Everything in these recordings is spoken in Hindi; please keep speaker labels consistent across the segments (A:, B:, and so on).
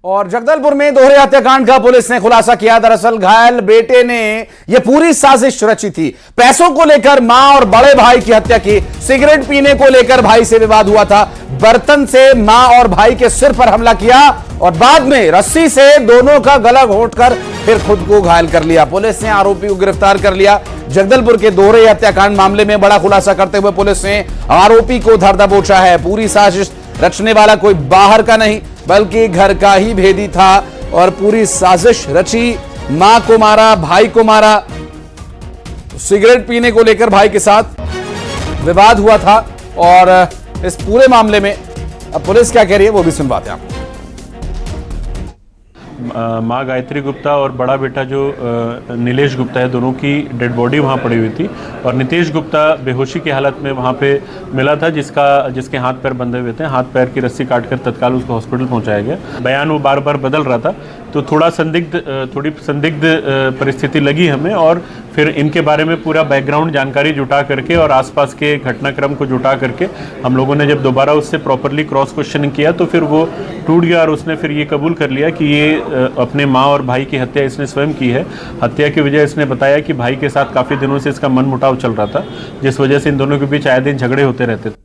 A: और जगदलपुर में दोहरे हत्याकांड का पुलिस ने खुलासा किया। दरअसल घायल बेटे ने यह पूरी साजिश रची थी। पैसों को लेकर मां और बड़े भाई की हत्या की। सिगरेट पीने को लेकर भाई से विवाद हुआ था। बर्तन से मां और भाई के सिर पर हमला किया और बाद में रस्सी से दोनों का गला घोंटकर फिर खुद को घायल कर लिया। पुलिस ने आरोपी को गिरफ्तार कर लिया। जगदलपुर के दोहरे हत्याकांड मामले में बड़ा खुलासा करते हुए पुलिस ने आरोपी को धर दबोचा है। पूरी साजिश रचने वाला कोई बाहर का नहीं बल्कि घर का ही भेदी था और पूरी साजिश रची। मां को मारा, भाई को मारा। सिगरेट पीने को लेकर भाई के साथ विवाद हुआ था और इस पूरे मामले में अब पुलिस क्या कह रही है वो भी सुनवाते हैं आपको।
B: माँ गायत्री गुप्ता और बड़ा बेटा जो नीलेश गुप्ता है, दोनों की डेड बॉडी वहाँ पड़ी हुई थी और नितेश गुप्ता बेहोशी की हालत में वहाँ पे मिला था, जिसके हाथ पैर बंधे हुए थे। हाथ पैर की रस्सी काटकर तत्काल उसको हॉस्पिटल पहुँचाया गया। बयान वो बार बार बदल रहा था तो थोड़ी संदिग्ध परिस्थिति लगी हमें और फिर इनके बारे में पूरा बैकग्राउंड जानकारी जुटा करके और आसपास के घटनाक्रम को जुटा करके हम लोगों ने जब दोबारा उससे प्रॉपरली क्रॉस क्वेश्चनिंग किया तो फिर वो टूट गया और उसने फिर ये कबूल कर लिया कि ये अपने माँ और भाई की हत्या इसने स्वयं की है। हत्या की वजह इसने बताया कि भाई के साथ काफ़ी दिनों से इसका मनमुटाव चल रहा था, जिस वजह से इन दोनों के बीच आए दिन झगड़े होते रहते थे।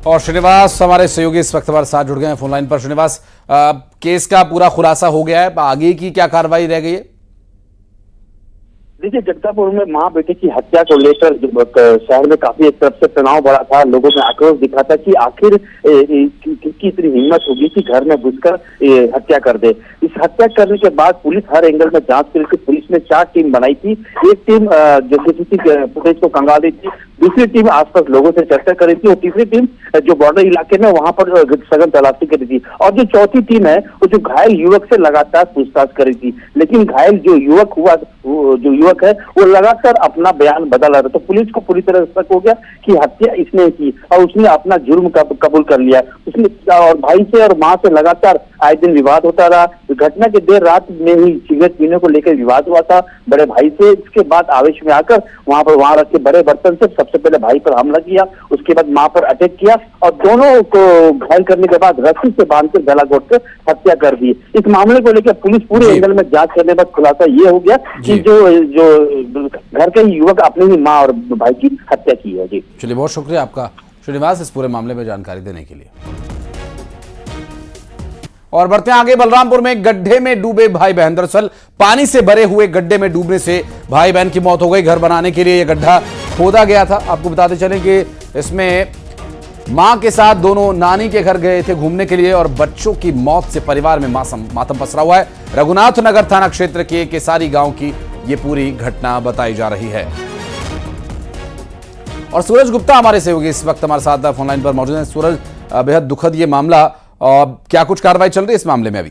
A: और श्रीनिवास हमारे सहयोगी इस वक्त हमारे साथ जुड़ गए हैं फोन लाइन पर। श्रीनिवास, केस का पूरा खुलासा हो गया है, आगे की क्या कार्रवाई रह गई है?
C: देखिए, जगदलपुर में माँ बेटे की हत्या को लेकर शहर में काफी एक तरफ से तनाव बढ़ा था। लोगों में आक्रोश दिखा था कि आखिर किसकी इतनी हिम्मत होगी कि घर में घुसकर हत्या कर दे। इस हत्या करने के बाद पुलिस हर एंगल में जांच करके पुलिस ने 4 टीम बनाई थी। एक टीम जो सीसीटीवी फुटेज को खंगाली थी, दूसरी टीम आसपास लोगों से चर्चा कर रही थी और तीसरी टीम जो बॉर्डर इलाके में वहां पर सघन तलाशी कर रही थी और जो चौथी टीम है वो जो घायल युवक से लगातार पूछताछ कर रही थी। लेकिन घायल जो युवक है वो लगातार अपना बयान बदल रहा था। तो पुलिस को पूरी तरह शक हो गया कि हत्या इसने की और उसने अपना जुर्म कबूल कर लिया। उसने और भाई से और माँ से लगातार आए दिन विवाद होता रहा। घटना के देर रात में ही सिगरेट पीने को लेकर विवाद हुआ था बड़े भाई से। इसके बाद आवेश में आकर वहां रखे बड़े बर्तन से सबसे पहले भाई पर हमला किया, उसके बाद मां पर अटैक किया और दोनों को घायल करने के बाद रस्सी से बांधकर गला घोंटकर हत्या कर दी। इस मामले को लेकर पुलिस पूरे एंगल में जांच करने के बाद खुलासा ये हो गया कि जो घर के युवक अपने ही मां और भाई की हत्या की है। जी
A: चलिए, बहुत शुक्रिया आपका श्रीनिवास इस पूरे मामले में जानकारी देने के लिए। और बढ़ते हैं आगे। बलरामपुर में गड्ढे में डूबे भाई बहन। दरअसल पानी से भरे हुए गड्ढे में डूबने से भाई बहन की मौत हो गई। घर बनाने के लिए यह गड्ढा खोदा गया था। आपको बताते चलें कि इसमें मां के साथ दोनों नानी के घर गए थे घूमने के लिए और बच्चों की मौत से परिवार में मातम पसरा हुआ है। रघुनाथ नगर थाना क्षेत्र के केसारी गांव की यह पूरी घटना बताई जा रही है। और सूरज गुप्ता हमारे सहयोगी इस वक्त हमारे साथ फोन लाइन पर मौजूद हैं। सूरज, बेहद दुखद ये मामला, क्या कुछ कार्रवाई चल रही है इस मामले में अभी?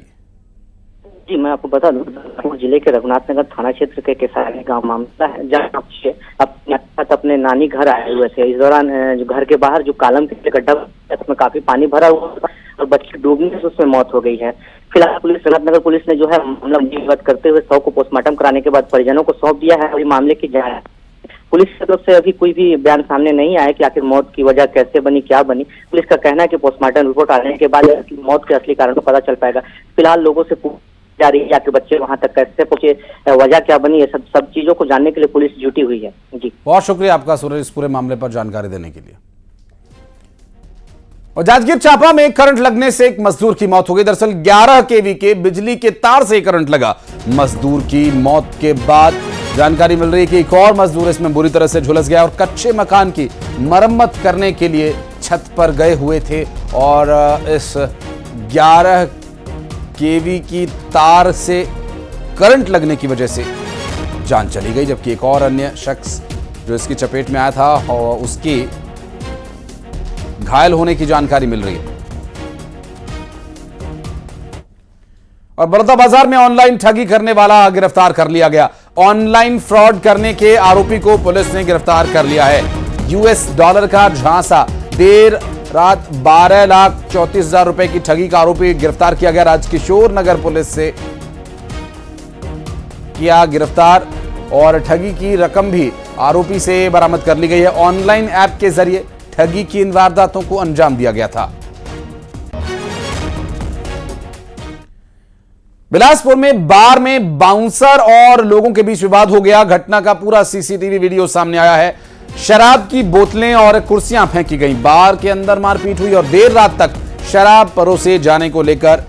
D: जी, मैं आपको बता दूं, जिले के रघुनाथ नगर थाना क्षेत्र के केसारी गांव मामला है, जहां अपने नानी घर आए हुए थे। इस दौरान जो घर के बाहर जो कालम के गड्ढा उसमें काफी पानी भरा हुआ था और बच्चे डूबने से उसमें मौत हो गई है। फिलहाल रघुनाथ नगर पुलिस ने जो है मामला पंजीबद्ध करते हुए शव को पोस्टमार्टम कराने के बाद परिजनों को सौंप दिया है। मामले की जांच पुलिस की तरफ से अभी कोई भी बयान सामने नहीं आया कि आखिर मौत की वजह कैसे बनी, क्या बनी। पुलिस का कहना है कि पोस्टमार्टम रिपोर्ट आने के बाद मौत के असली कारण को पता चल पाएगा। फिलहाल लोगों से पूछ जा रही है कि बच्चे वहां तक कैसे पहुंचे, वजह क्या बनी, ये सब चीजों को जानने के लिए पुलिस जुटी हुई है। जी,
A: बहुत शुक्रिया आपका सूरज इस पूरे मामले पर जानकारी देने के लिए। और जांजगीर चांपा में करंट लगने से एक मजदूर की मौत हो गई। दरअसल 11 केवी के बिजली के तार से करंट लगा। मजदूर की मौत के बाद जानकारी मिल रही है कि एक और मजदूर इसमें बुरी तरह से झुलस गया और कच्चे मकान की मरम्मत करने के लिए छत पर गए हुए थे और इस 11 केवी की तार से करंट लगने की वजह से जान चली गई। जबकि एक और अन्य शख्स जो इसकी चपेट में आया था और उसके घायल होने की जानकारी मिल रही है। और बलौदाबाजार में ऑनलाइन ठगी करने वाला गिरफ्तार कर लिया गया। ऑनलाइन फ्रॉड करने के आरोपी को पुलिस ने गिरफ्तार कर लिया है। US डॉलर का झांसा देर रात 12,34,000 रुपए की ठगी का आरोपी गिरफ्तार किया गया। राजकिशोर नगर पुलिस से किया गिरफ्तार और ठगी की रकम भी आरोपी से बरामद कर ली गई है। ऑनलाइन ऐप के जरिए ठगी की इन वारदातों को अंजाम दिया गया था। बिलासपुर में बार में बाउंसर और लोगों के बीच विवाद हो गया। घटना का पूरा सीसीटीवी वीडियो सामने आया है। शराब की बोतलें और कुर्सियां फेंकी गई, बार के अंदर मारपीट हुई और देर रात तक शराब परोसे जाने को लेकर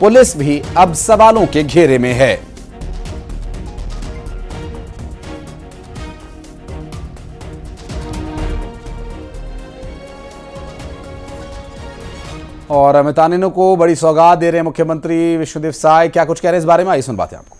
A: पुलिस भी अब सवालों के घेरे में है। और अमितानिनो को बड़ी सौगात दे रहे हैं मुख्यमंत्री विष्णुदेव साय। क्या कुछ कह रहे हैं इस बारे में, आइए सुन बातें आपको।